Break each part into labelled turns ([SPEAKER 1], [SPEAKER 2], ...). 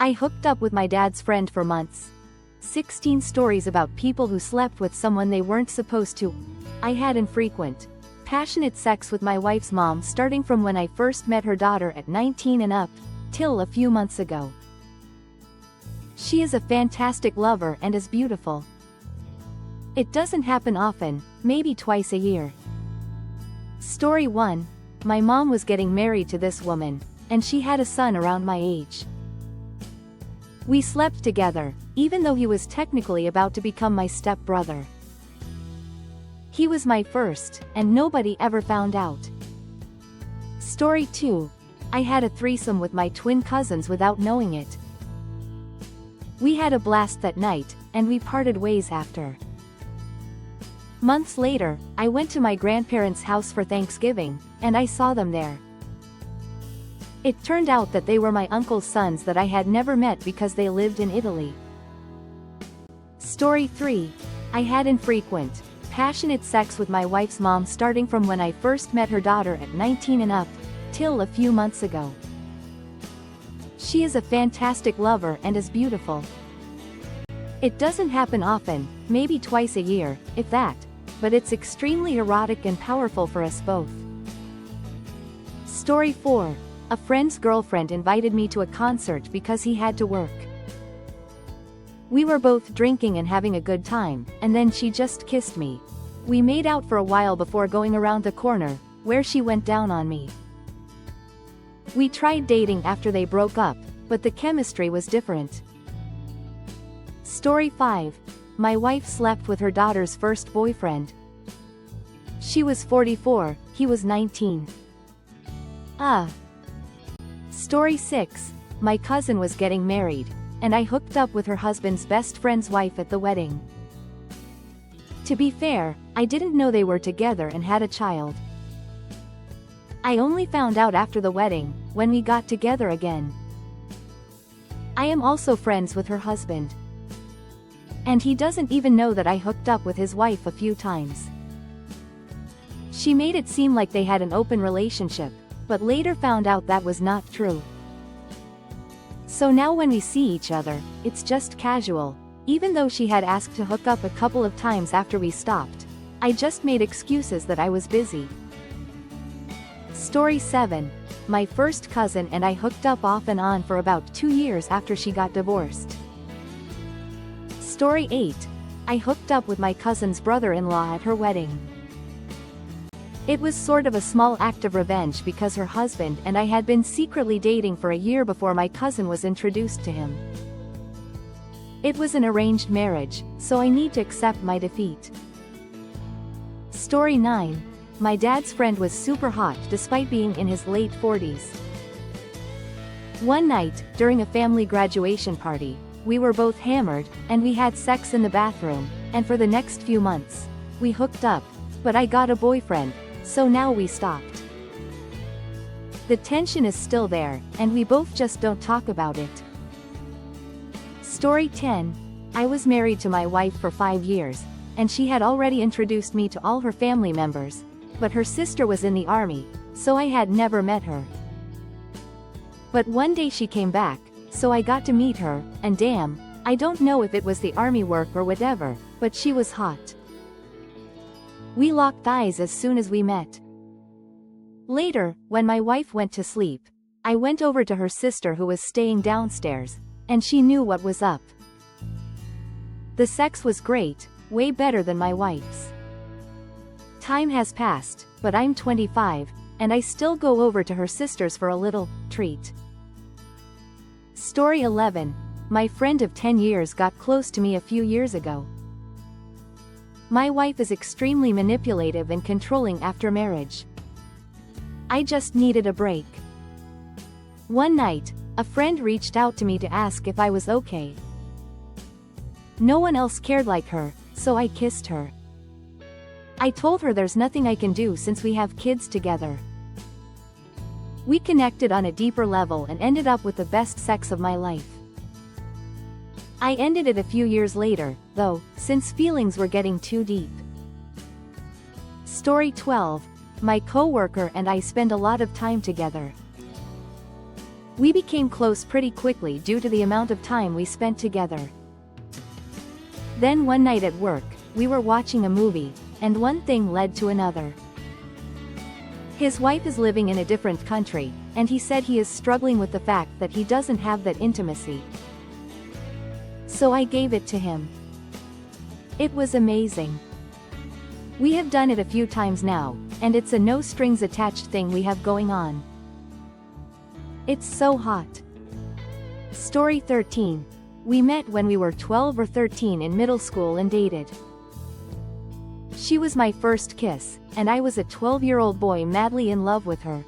[SPEAKER 1] I hooked up with my dad's friend for months. 16 stories about people who slept with someone they weren't supposed to. I had infrequent, passionate sex with my wife's mom starting from when I first met her daughter at 19 and up, till a few months ago. She is a fantastic lover and is beautiful. It doesn't happen often, maybe twice a year. Story 1. My mom was getting married to this woman, and she had a son around my age. We slept together, even though he was technically about to become my stepbrother. He was my first, and nobody ever found out. Story 2. I had a threesome with my twin cousins without knowing it. We had a blast that night, and we parted ways after. Months later, I went to my grandparents' house for Thanksgiving, and I saw them there. It turned out that they were my uncle's sons that I had never met because they lived in Italy. Story 3. I had infrequent, passionate sex with my wife's mom starting from when I first met her daughter at 19 and up, till a few months ago. She is a fantastic lover and is beautiful. It doesn't happen often, maybe twice a year, if that, but it's extremely erotic and powerful for us both. Story 4. A friend's girlfriend invited me to a concert because he had to work. We were both drinking and having a good time, and then she just kissed me. We made out for a while before going around the corner, where she went down on me. We tried dating after they broke up, but the chemistry was different. Story 5. My wife slept with her daughter's first boyfriend. She was 44, he was 19. Story 6. My cousin was getting married, and I hooked up with her husband's best friend's wife at the wedding. To be fair, I didn't know they were together and had a child. I only found out after the wedding, when we got together again. I am also friends with her husband. And he doesn't even know that I hooked up with his wife a few times. She made it seem like they had an open relationship, but later found out that was not true. So now when we see each other, it's just casual, even though she had asked to hook up a couple of times after we stopped. I just made excuses that I was busy. Story 7. My first cousin and I hooked up off and on for about 2 years after she got divorced. Story 8. I hooked up with my cousin's brother-in-law at her wedding. It was sort of a small act of revenge because her husband and I had been secretly dating for a year before my cousin was introduced to him. It was an arranged marriage, so I need to accept my defeat. Story 9. My dad's friend was super hot despite being in his late 40s. One night, during a family graduation party, we were both hammered, and we had sex in the bathroom, and for the next few months, we hooked up, but I got a boyfriend, so now we stopped. The tension is still there, and we both just don't talk about it. Story 10. I was married to my wife for 5 years, and she had already introduced me to all her family members, but her sister was in the army, so I had never met her. But one day she came back, so I got to meet her, and damn, I don't know if it was the army work or whatever, but she was hot. We locked eyes as soon as we met. Later, when my wife went to sleep, I went over to her sister who was staying downstairs, and she knew what was up. The sex was great, way better than my wife's. Time has passed, but I'm 25, and I still go over to her sister's for a little treat. Story 11. My friend of 10 years got close to me a few years ago. My wife is extremely manipulative and controlling after marriage. I just needed a break. One night, a friend reached out to me to ask if I was okay. No one else cared like her, so I kissed her. I told her there's nothing I can do since we have kids together. We connected on a deeper level and ended up with the best sex of my life. I ended it a few years later, though, since feelings were getting too deep. Story 12. My coworker and I spend a lot of time together. We became close pretty quickly due to the amount of time we spent together. Then one night at work, we were watching a movie, and one thing led to another. His wife is living in a different country, and he said he is struggling with the fact that he doesn't have that intimacy. So I gave it to him. It was amazing. We have done it a few times now, and it's a no strings attached thing we have going on. It's so hot. Story 13. We met when we were 12 or 13 in middle school and dated. She was my first kiss, and I was a 12-year-old boy madly in love with her.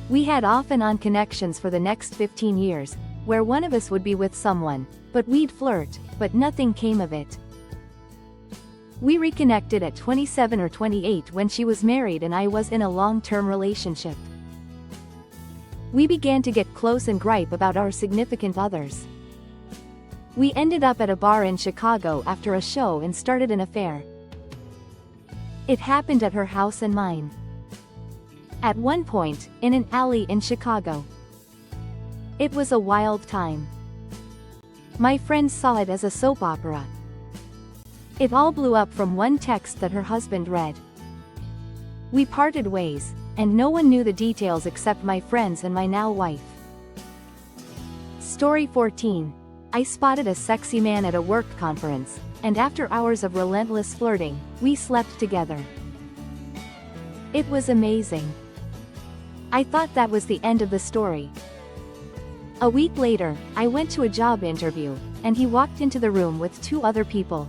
[SPEAKER 1] We had off and on connections for the next 15 years, where one of us would be with someone, but we'd flirt, but nothing came of it. We reconnected at 27 or 28 when she was married and I was in a long-term relationship. We began to get close and gripe about our significant others. We ended up at a bar in Chicago after a show and started an affair. It happened at her house and mine. At one point, in an alley in Chicago. It was a wild time. My friends saw it as a soap opera. It all blew up from one text that her husband read. We parted ways, and no one knew the details except my friends and my now wife. Story 14. I spotted a sexy man at a work conference, and after hours of relentless flirting, we slept together. It was amazing. I thought that was the end of the story. A week later, I went to a job interview, and he walked into the room with 2 other people.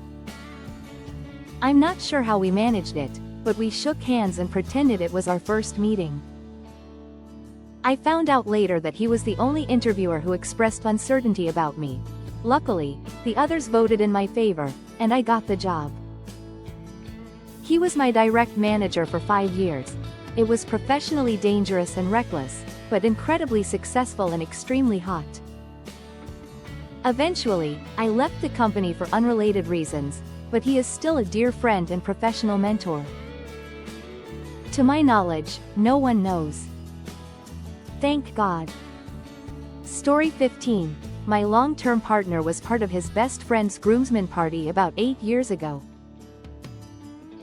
[SPEAKER 1] I'm not sure how we managed it, but we shook hands and pretended it was our first meeting. I found out later that he was the only interviewer who expressed uncertainty about me. Luckily, the others voted in my favor, and I got the job. He was my direct manager for 5 years. It was professionally dangerous and reckless, but incredibly successful and extremely hot. Eventually, I left the company for unrelated reasons, but he is still a dear friend and professional mentor. To my knowledge, no one knows. Thank God. Story 15. My long-term partner was part of his best friend's groomsmen party about 8 years ago.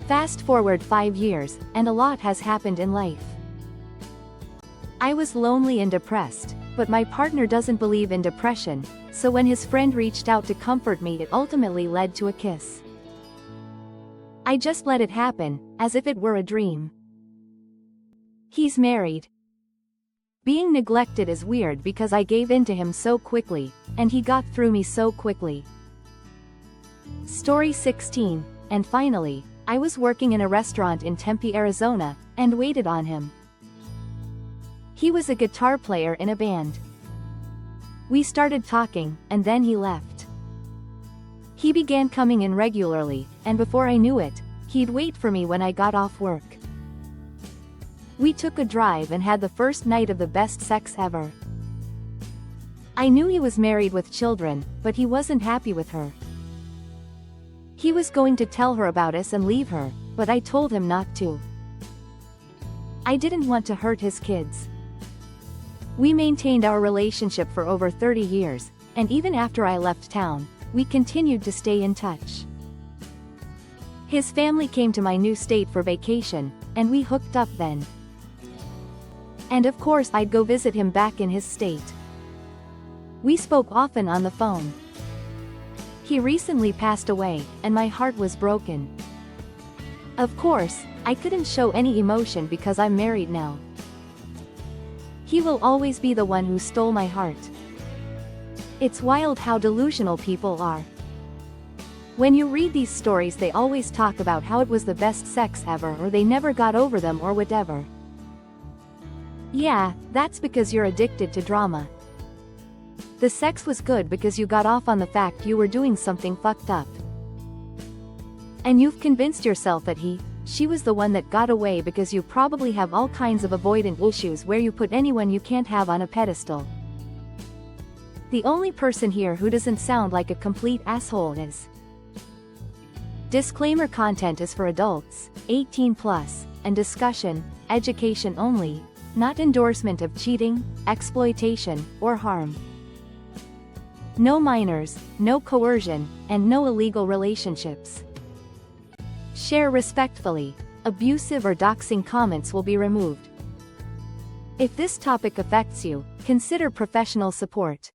[SPEAKER 1] Fast forward 5 years, and a lot has happened in life. I was lonely and depressed, but my partner doesn't believe in depression, so when his friend reached out to comfort me, it ultimately led to a kiss. I just let it happen, as if it were a dream. He's married. Being neglected is weird because I gave in to him so quickly, and he got through me so quickly. Story 16, and finally, I was working in a restaurant in Tempe, Arizona, and waited on him. He was a guitar player in a band. We started talking, and then he left. He began coming in regularly, and before I knew it, he'd wait for me when I got off work. We took a drive and had the first night of the best sex ever. I knew he was married with children, but he wasn't happy with her. He was going to tell her about us and leave her, but I told him not to. I didn't want to hurt his kids. We maintained our relationship for over 30 years, and even after I left town, we continued to stay in touch. His family came to my new state for vacation, and we hooked up then. And of course I'd go visit him back in his state. We spoke often on the phone. He recently passed away, and my heart was broken. Of course, I couldn't show any emotion because I'm married now. He will always be the one who stole my heart. It's wild how delusional people are. When you read these stories, they always talk about how it was the best sex ever, or they never got over them, or whatever. Yeah, that's because you're addicted to drama. The sex was good because you got off on the fact you were doing something fucked up. And you've convinced yourself that she was the one that got away because you probably have all kinds of avoidant issues where you put anyone you can't have on a pedestal. The only person here who doesn't sound like a complete asshole is. Disclaimer: content is for adults, 18+, and discussion, education only. not endorsement of cheating, exploitation, or harm. No minors, no coercion, and no illegal relationships. Share respectfully. Abusive or doxing comments will be removed. If this topic affects you, consider professional support.